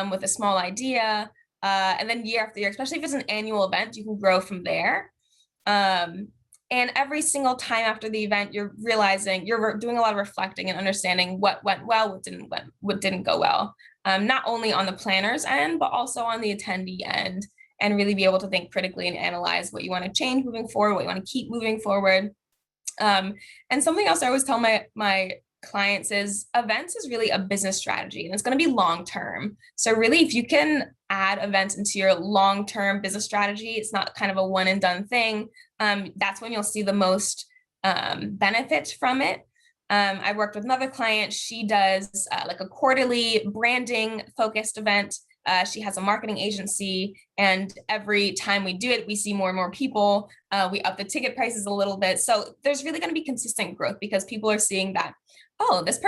with a small idea, and then year after year, especially if it's an annual event, you can grow from there. And every single time after the event, you're realizing, you're doing a lot of reflecting and understanding what went well, what didn't go well. Not only on the planner's end, but also on the attendee end, and really be able to think critically and analyze what you want to change moving forward, what you want to keep moving forward. And something else I always tell my clients is events is really a business strategy, and it's going to be long term. So really, if you can add events into your long term business strategy, it's not kind of a one and done thing. That's when you'll see the most benefits from it. I worked with another client. She does like a quarterly branding focused event. She has a marketing agency, and every time we do it, we see more and more people. We up the ticket prices a little bit. So there's really going to be consistent growth because people are seeing that, oh, this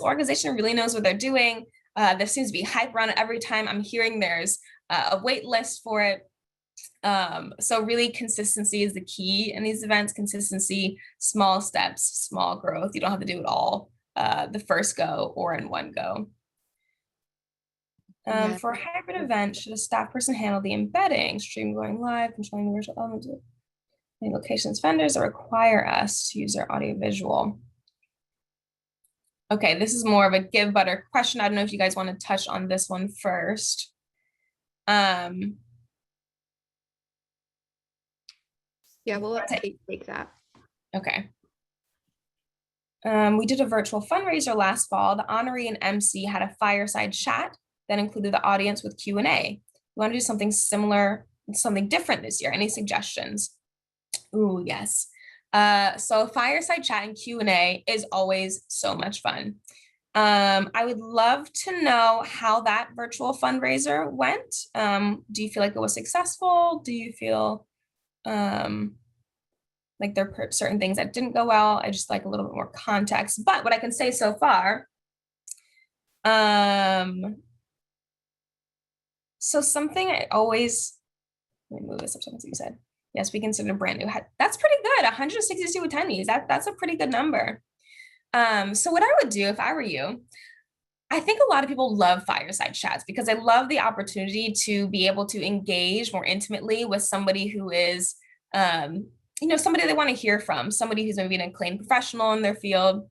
organization really knows what they're doing. There seems to be hype around it every time. I'm hearing there's a wait list for it. So really consistency is the key in these events. Consistency, small steps, small growth. You don't have to do it all the first go or in one go. Yeah. For a hybrid event, should a staff person handle the embedding, stream going live, controlling the virtual elements of any locations, vendors that require us to use their audio visual? Okay, this is more of a Givebutter question. I don't know if you guys want to touch on this one first. Yeah, we'll let Kate take that. Okay. We did a virtual fundraiser last fall. The honoree and MC had a fireside chat that included the audience with Q&A. We want to do something similar, something different this year. Any suggestions? Ooh, yes. So fireside chat and Q&A is always so much fun. I would love to know how that virtual fundraiser went. Do you feel like it was successful? Do you feel like there are certain things that didn't go well? I just like a little bit more context. But what I can say so far, so something I always, let me move this up, something you said. Yes, we consider brand new. That's pretty good. 162 attendees. That's a pretty good number. So what I would do if I were you, I think a lot of people love fireside chats because I love the opportunity to be able to engage more intimately with somebody who is, um, somebody they want to hear from, somebody who's maybe an acclaimed professional in their field.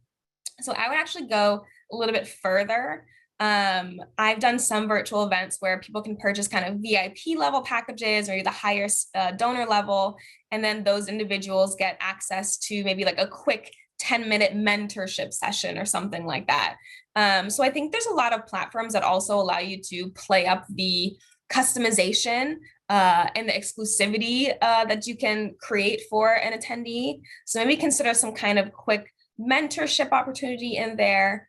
So I would actually go a little bit further. I've done some virtual events where people can purchase kind of VIP level packages or the higher donor level, and then those individuals get access to maybe like a quick 10-minute mentorship session or something like that. So I think there's a lot of platforms that also allow you to play up the customization and the exclusivity that you can create for an attendee. So maybe consider some kind of quick mentorship opportunity in there.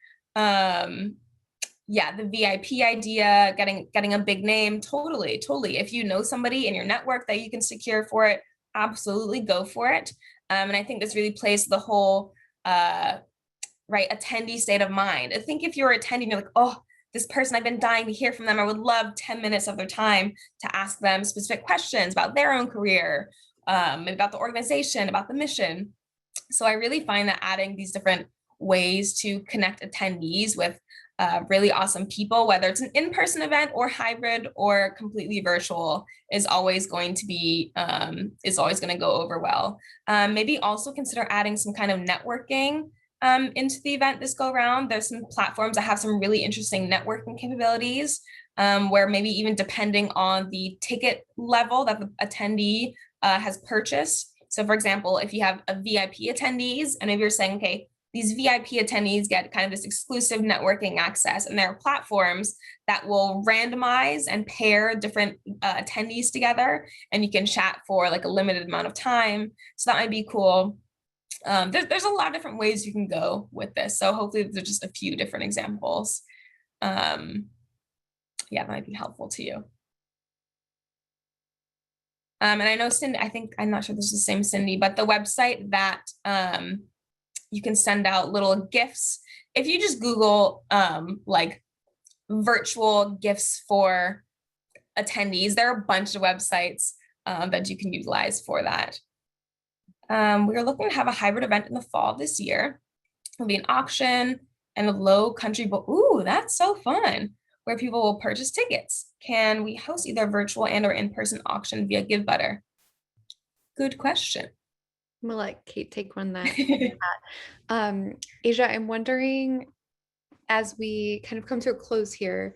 Yeah, the VIP idea, getting a big name, totally. If you know somebody in your network that you can secure for it, absolutely go for it. And I think this really plays the whole right attendee state of mind. I think if you're attending, you're like, oh, this person, I've been dying to hear from them. I would love 10 minutes of their time to ask them specific questions about their own career, maybe about the organization, about the mission. So I really find that adding these different ways to connect attendees with really awesome people, whether it's an in-person event or hybrid or completely virtual, is always going to be go over well. Maybe also consider adding some kind of networking into the event this go around. There's some platforms that have some really interesting networking capabilities, where maybe even depending on the ticket level that the attendee has purchased. So for example, if you have a VIP attendees and maybe you're saying, okay, these VIP attendees get kind of this exclusive networking access, and there are platforms that will randomize and pair different attendees together, and you can chat for like a limited amount of time. So that might be cool. There's a lot of different ways you can go with this. So hopefully there's just a few different examples. Yeah, that might be helpful to you. And I know Cindy, I'm not sure this is the same Cindy, but the website that you can send out little gifts. If you just Google like virtual gifts for attendees, there are a bunch of websites that you can utilize for that. We're looking to have a hybrid event in the fall this year. It'll be an auction and a low country book. Ooh, that's so fun. Where people will purchase tickets. Can we host either virtual and or in-person auction via Givebutter? Good question. I'm gonna let Kate take one that. Aysia, I'm wondering, as we kind of come to a close here,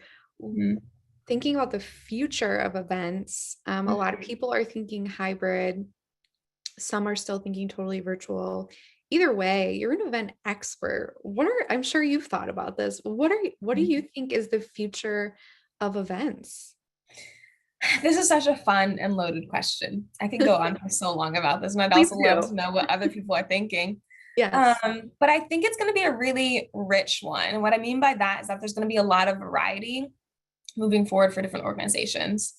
thinking about the future of events, a lot of people are thinking hybrid. Some are still thinking totally virtual. Either way, you're an event expert. I'm sure you've thought about this. What do you think is the future of events? This is such a fun and loaded question. I can go on for so long about this, and I'd Please also do. love to know what other people are thinking. Yes. But I think it's going to be a really rich one. And what I mean by that is that there's going to be a lot of variety moving forward for different organizations.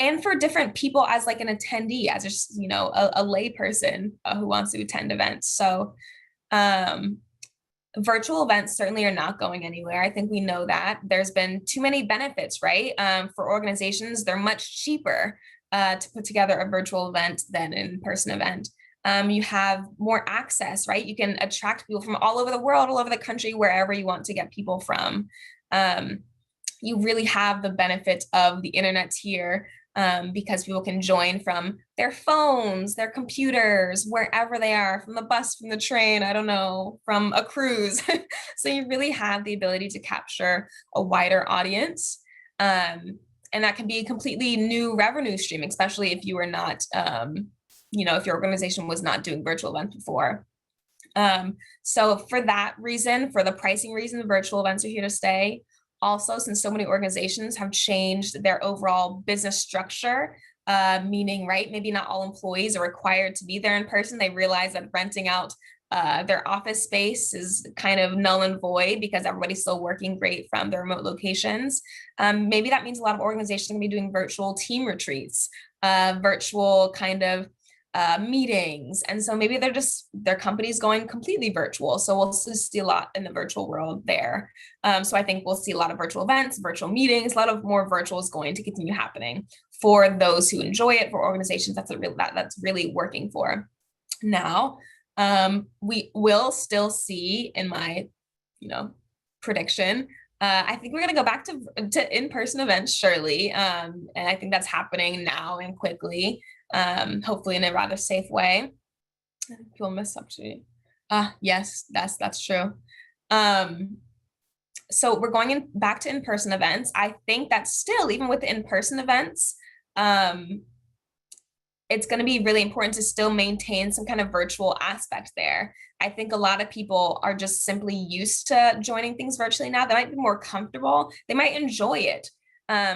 And for different people as like an attendee, as just, a lay person who wants to attend events. So virtual events certainly are not going anywhere. I think we know that. There's been too many benefits, right? For organizations, they're much cheaper to put together a virtual event than an in-person event. You have more access, right? You can attract people from all over the world, all over the country, wherever you want to get people from. You really have the benefit of the internet here, because people can join from their phones, their computers, wherever they are, from the bus, from the train, I don't know, from a cruise. So you really have the ability to capture a wider audience. And that can be a completely new revenue stream, especially if you were not, if your organization was not doing virtual events before. So for that reason, for the pricing reason, virtual events are here to stay. Also, since so many organizations have changed their overall business structure, meaning, right, maybe not all employees are required to be there in person. They realize that renting out their office space is kind of null and void because everybody's still working great from their remote locations. Maybe that means a lot of organizations are going to be doing virtual team retreats, virtual kind of meetings. And so maybe their company's going completely virtual. So we'll see a lot in the virtual world there. So I think we'll see a lot of virtual events, virtual meetings, a lot of more virtual is going to continue happening for those who enjoy it, for organizations that's really working for. Now, we will still see, in my, prediction, I think we're going to go back to in-person events, surely. And I think that's happening now and quickly, hopefully in a rather safe way. People miss opportunity. Yes, that's true. So we're going back to in-person events. I think that still, even with the in-person events, it's going to be really important to still maintain some kind of virtual aspect there. I think a lot of people are just simply used to joining things virtually now. They might be more comfortable. They might enjoy it.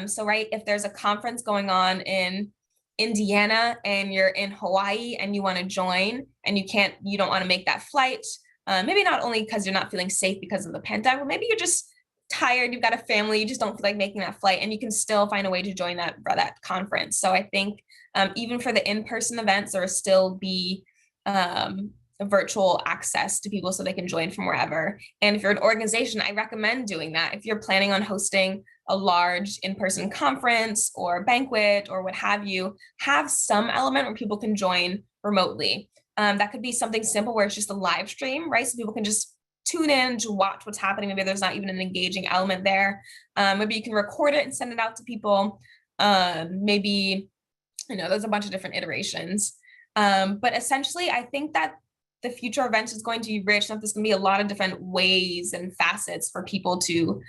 So, right, if there's a conference going on in Indiana and you're in Hawaii and you want to join and you don't want to make that flight, maybe not only because you're not feeling safe because of the pandemic, but maybe you're just tired, you've got a family, you just don't feel like making that flight, and you can still find a way to join that conference. So I think even for the in-person events, there will still be a virtual access to people so they can join from wherever. And if you're an organization, I recommend doing that. If you're planning on hosting a large in-person conference or banquet or what have you, have some element where people can join remotely. That could be something simple where it's just a live stream, right? So people can just tune in to watch what's happening. Maybe there's not even an engaging element there. Maybe you can record it and send it out to people. Maybe, there's a bunch of different iterations. But essentially, I think that the future events is going to be rich. There's going to be a lot of different ways and facets for people to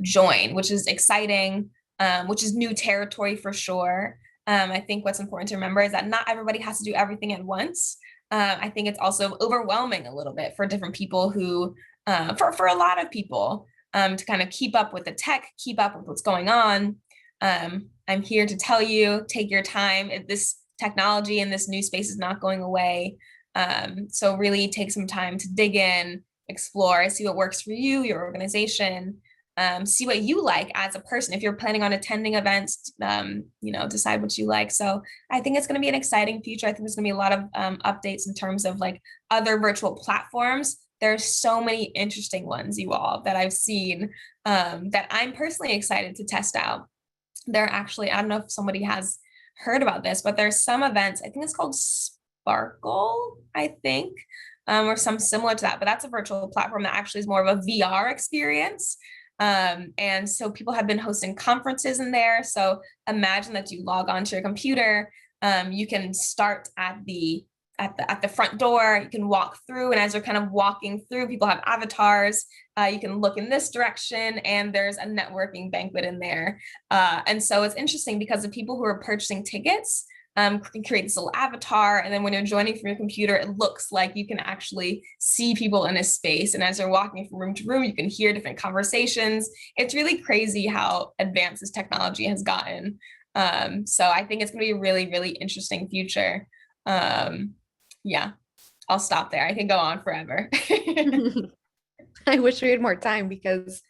join, which is exciting, which is new territory for sure. I think what's important to remember is that not everybody has to do everything at once. I think it's also overwhelming a little bit for different people who, for a lot of people, to kind of keep up with the tech, keep up with what's going on. I'm here to tell you, take your time. This technology and this new space is not going away. So really take some time to dig in, explore, see what works for you, your organization, see what you like as a person. If you're planning on attending events, decide what you like. So I think it's going to be an exciting future. I think there's going to be a lot of updates in terms of like other virtual platforms. There's so many interesting ones, you all, that I've seen that I'm personally excited to test out. They're actually, I don't know if somebody has heard about this, but there's some events, I think it's called Sparkle, I think, or some similar to that, but that's a virtual platform that actually is more of a VR experience. And so people have been hosting conferences in there. So imagine that you log onto your computer. You can start at the front door. You can walk through, and as you're kind of walking through, people have avatars. You can look in this direction, and there's a networking banquet in there. And so it's interesting because the people who are purchasing tickets can create this little avatar, and then when you're joining from your computer, it looks like you can actually see people in a space. And as you're walking from room to room, you can hear different conversations. It's really crazy how advanced this technology has gotten. So I think it's going to be a really, really interesting future. Yeah, I'll stop there. I can go on forever. I wish we had more time because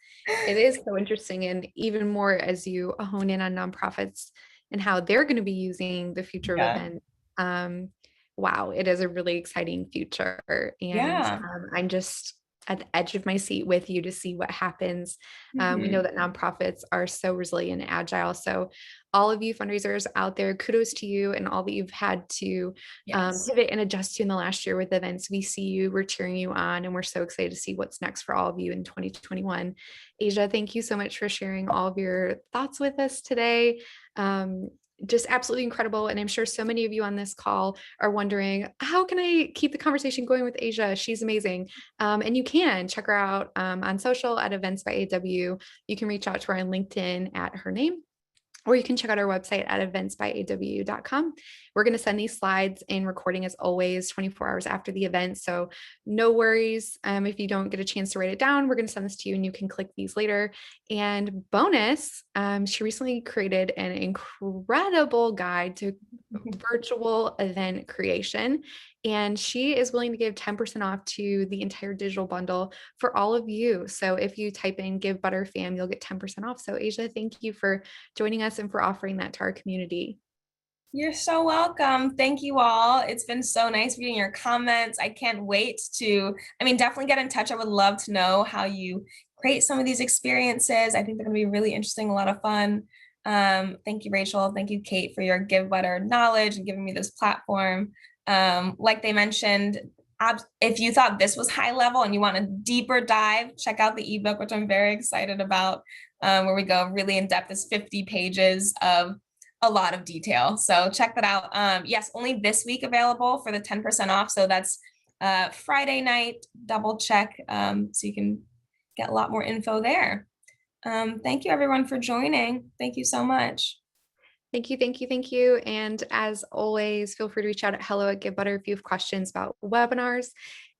it is so interesting, and even more as you hone in on nonprofits and how they're going to be using the future of Yeah. event. Wow, it is a really exciting future. And Yeah. I'm just at the edge of my seat with you to see what happens. We know that nonprofits are so resilient and agile. So all of you fundraisers out there, kudos to you and all that you've had to Yes. pivot and adjust to in the last year with events. We see you, we're cheering you on, and we're so excited to see what's next for all of you in 2021. Aysia, thank you so much for sharing all of your thoughts with us today. Just absolutely incredible. And I'm sure so many of you on this call are wondering, how can I keep the conversation going with Aysia? She's amazing. And you can check her out on social at Events by AW. You can reach out to her on LinkedIn at her name, or you can check out our website at eventsbyaw.com. We're going to send these slides in recording as always 24 hours after the event. So no worries if you don't get a chance to write it down. We're going to send this to you and you can click these later. And bonus, she recently created an incredible guide to virtual event creation. And she is willing to give 10% off to the entire digital bundle for all of you. So if you type in Givebutter Fam, you'll get 10% off. So Aysia, thank you for joining us and for offering that to our community. You're so welcome. Thank you all. It's been so nice reading your comments. I can't wait to, definitely get in touch. I would love to know how you create some of these experiences. I think they're going to be really interesting, a lot of fun. Thank you, Rachel. Thank you, Kate, for your Givebutter knowledge and giving me this platform. Like they mentioned, if you thought this was high level and you want a deeper dive, check out the ebook, which I'm very excited about, where we go really in depth. It's 50 pages of a lot of detail. So check that out. Yes, only this week available for the 10% off. So that's Friday night, double check, so you can get a lot more info there. Thank you everyone for joining. Thank you so much. Thank you, thank you, thank you. And as always, feel free to reach out at hello@givebutter if you have questions about webinars.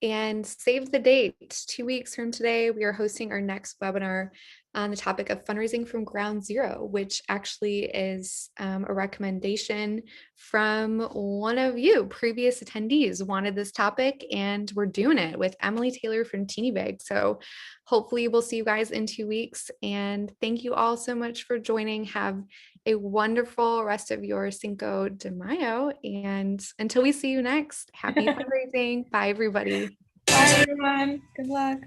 And save the date. 2 weeks from today, we are hosting our next webinar on the topic of fundraising from ground zero, which actually is a recommendation from one of you, previous attendees wanted this topic, and we're doing it with Emily Taylor from Teeny Bag. So hopefully we'll see you guys in 2 weeks. And thank you all so much for joining. Have a wonderful rest of your Cinco de Mayo. And until we see you next, happy fundraising. Bye, everybody. Bye everyone. Good luck.